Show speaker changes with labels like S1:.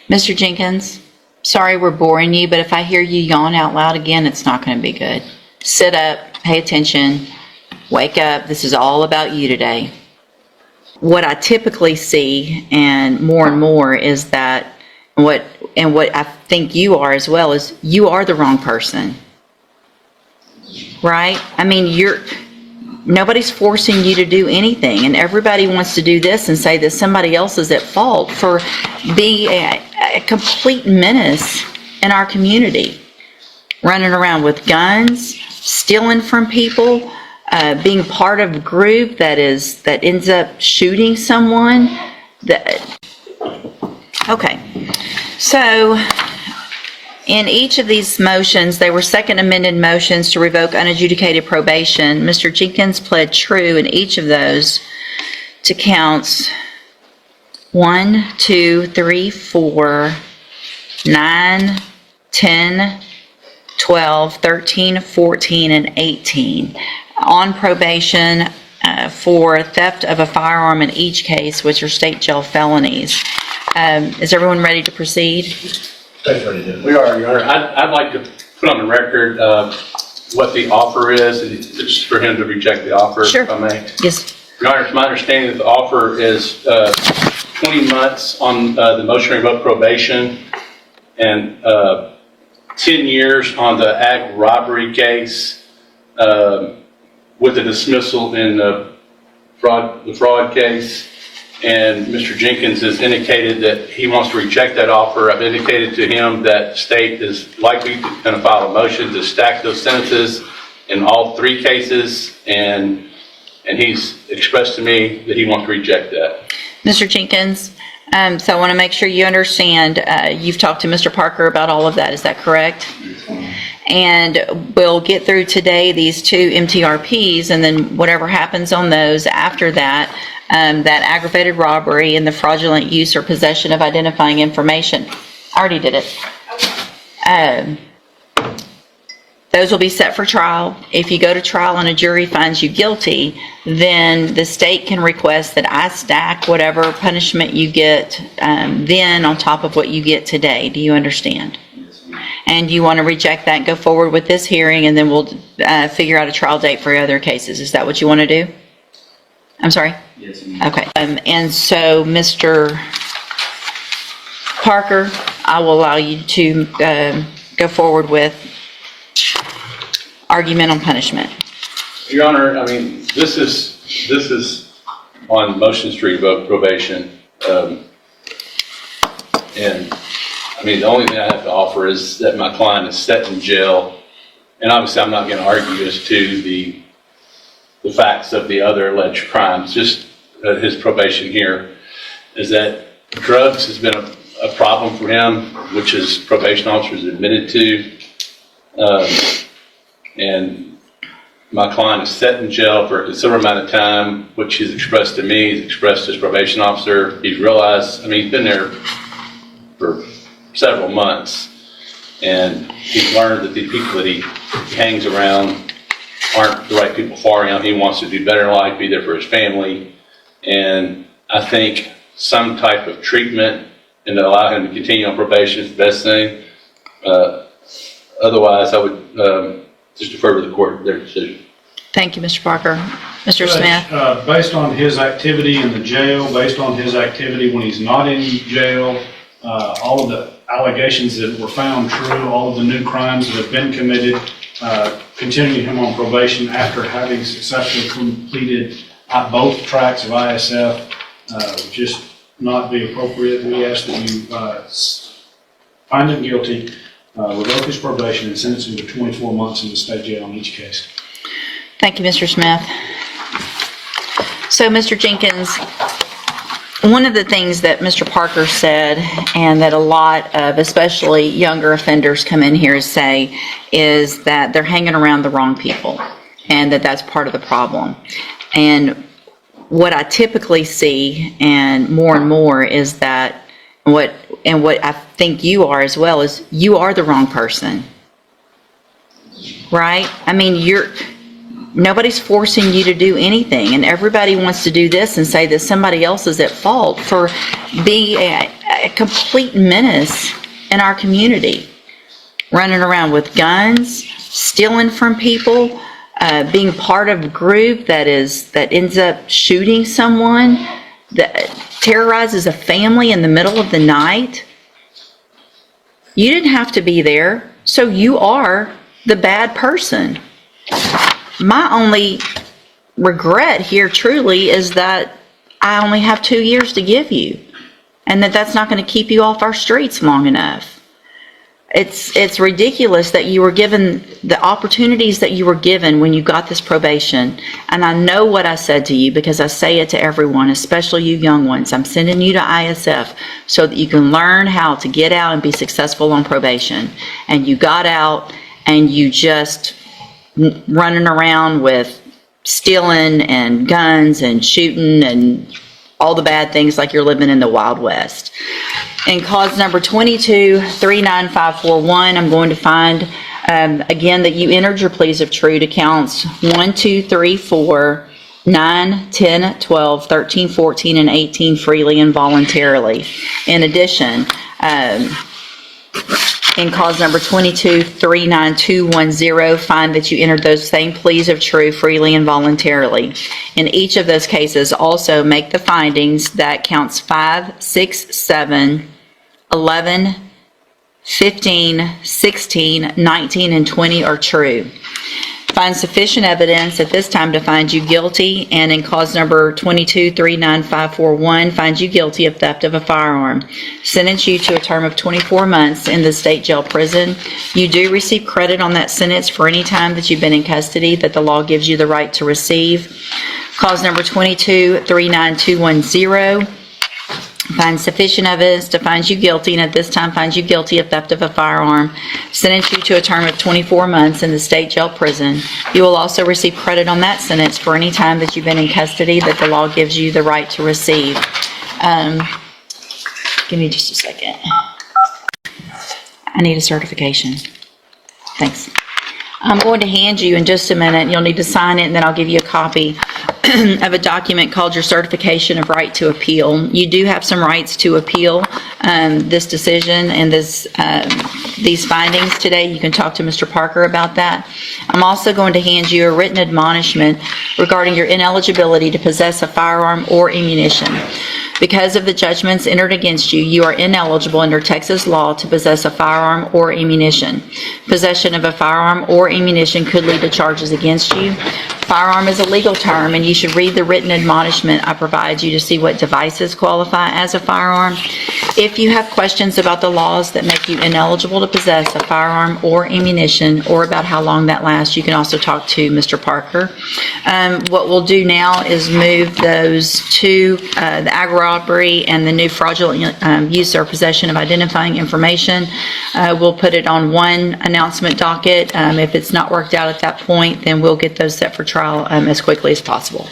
S1: Mr. Jenkins, sorry we're boring you, but if I hear you yawn out loud again, it's not going to be good. Sit up, pay attention, wake up. This is all about you today. What I typically see, and more, is that what I think you are as well, is you are the wrong person. Right? I mean, nobody's forcing you to do anything, and everybody wants to do this and say that somebody else is at fault for being a complete menace in our community. Running around with guns, stealing from people, being part of a group that ends up shooting someone. Okay, so in each of these motions, they were second amended motions to revoke unadjudicated probation. Mr. Jenkins pled true in each of those to counts 1, 2, 3, 4, 9, 10, 12, 13, 14, and 18 on probation for theft of a firearm in each case, which are state jail felonies. Is everyone ready to proceed?
S2: We are, Your Honor. I'd like to put on the record what the offer is. It's just for him to reject the offer,
S1: Sure.
S2: if I may.
S1: Yes.
S2: Your Honor, it's my understanding that the offer is 20 months on the motion to revoke probation and 10 years on the ag robbery case with a dismissal in the fraud case. And Mr. Jenkins has indicated that he wants to reject that offer. I've indicated to him that the state is likely going to file a motion to stack those sentences in all 3 cases, and he's expressed to me that he wants to reject that.
S1: Mr. Jenkins, so I want to make sure you understand, you've talked to Mr. Parker about all of that, is that correct? And we'll get through today these 2 MTRPs, and then whatever happens on those after that, that aggravated robbery and the fraudulent use or possession of identifying information. I already did it. Those will be set for trial. If you go to trial and a jury finds you guilty, then the state can request that I stack whatever punishment you get then on top of what you get today. Do you understand? And you want to reject that and go forward with this hearing, and then we'll figure out a trial date for other cases. Is that what you want to do? I'm sorry?
S3: Yes.
S1: Okay. And so, Mr. Parker, I will allow you to go forward with argument on punishment.
S2: Your Honor, I mean, this is on motions to revoke probation. And I mean, the only thing I have to offer is that my client is set in jail. And obviously, I'm not going to argue as to the facts of the other alleged crimes. Just his probation here is that drugs has been a problem for him, which his probation officer has admitted to. And my client is set in jail for a considerable amount of time, which he's expressed to me. He's expressed to his probation officer. He's realized, I mean, he's been there for several months, and he's learned that the people that he hangs around aren't the right people for him. He wants to do better in life, be there for his family, and I think some type of treatment and to allow him to continue on probation is the best thing. Otherwise, I would just defer to the court their decision.
S1: Thank you, Mr. Parker. Mr.
S4: Judge,
S1: Smith?
S4: Based on his activity in the jail, based on his activity when he's not in jail, all of the allegations that were found true, all of the new crimes that have been committed, continuing him on probation after having successfully completed both tracks of ISF, just not be appropriate. We ask that you find him guilty, revoke his probation, and sentence him to 24 months in the state jail on each case.
S1: Thank you, Mr. Smith. So, Mr. Jenkins, one of the things that Mr. Parker said, and that a lot of especially younger offenders come in here to say, is that they're hanging around the wrong people, and that's part of the problem. And what I typically see, and more, is that what I think you are as well, is you are the wrong person. Right? I mean, Nobody's forcing you to do anything, and everybody wants to do this and say that somebody else is at fault for being a complete menace in our community. Running around with guns, stealing from people, being part of a group that ends up shooting someone, that terrorizes a family in the middle of the night. You didn't have to be there, so you are the bad person. My only regret here truly is that I only have 2 years to give you, and that's not going to keep you off our streets long enough. It's ridiculous that you were given the opportunities that you were given when you got this probation. And I know what I said to you because I say it to everyone, especially you young ones. I'm sending you to ISF so that you can learn how to get out and be successful on probation. And you got out and you just running around with stealing and guns and shooting and all the bad things like you're living in the Wild West. In cause number 22-39541, I'm going to find, again, that you entered your pleas of true to counts 1, 2, 3, 4, 9, 10, 12, 13, 14, and 18 freely and voluntarily. In addition, in cause number 22-39210, find that you entered those same pleas of true freely and voluntarily. In each of those cases, also make the findings that counts 5, 6, 7, 11, 15, 16, 19, and 20 are true. Find sufficient evidence at this time to find you guilty, and in cause number 22-39541, find you guilty of theft of a firearm. Sentence you to a term of 24 months in the state jail prison. You do receive credit on that sentence for any time that you've been in custody that the law gives you the right to receive. Cause number 22-39210. Find sufficient evidence to find you guilty, and at this time find you guilty of theft of a firearm. Sentence you to a term of 24 months in the state jail prison. You will also receive credit on that sentence for any time that you've been in custody that the law gives you the right to receive. Give me just a second. I need a certification. Thanks. I'm going to hand you in just a minute. You'll need to sign it, and then I'll give you a copy of a document called your certification of right to appeal. You do have some rights to appeal this decision and these findings today. You can talk to Mr. Parker about that. I'm also going to hand you a written admonishment regarding your ineligibility to possess a firearm or ammunition. Because of the judgments entered against you, you are ineligible under Texas law to possess a firearm or ammunition. Possession of a firearm or ammunition could lead to charges against you. Firearm is a legal term, and you should read the written admonishment I provide you to see what devices qualify as a firearm. If you have questions about the laws that make you ineligible to possess a firearm or ammunition, or about how long that lasts, you can also talk to Mr. Parker. What we'll do now is move those to the ag robbery and the new fraudulent use or possession of identifying information. We'll put it on one announcement docket. If it's not worked out at that point, then we'll get those set for trial as quickly as possible.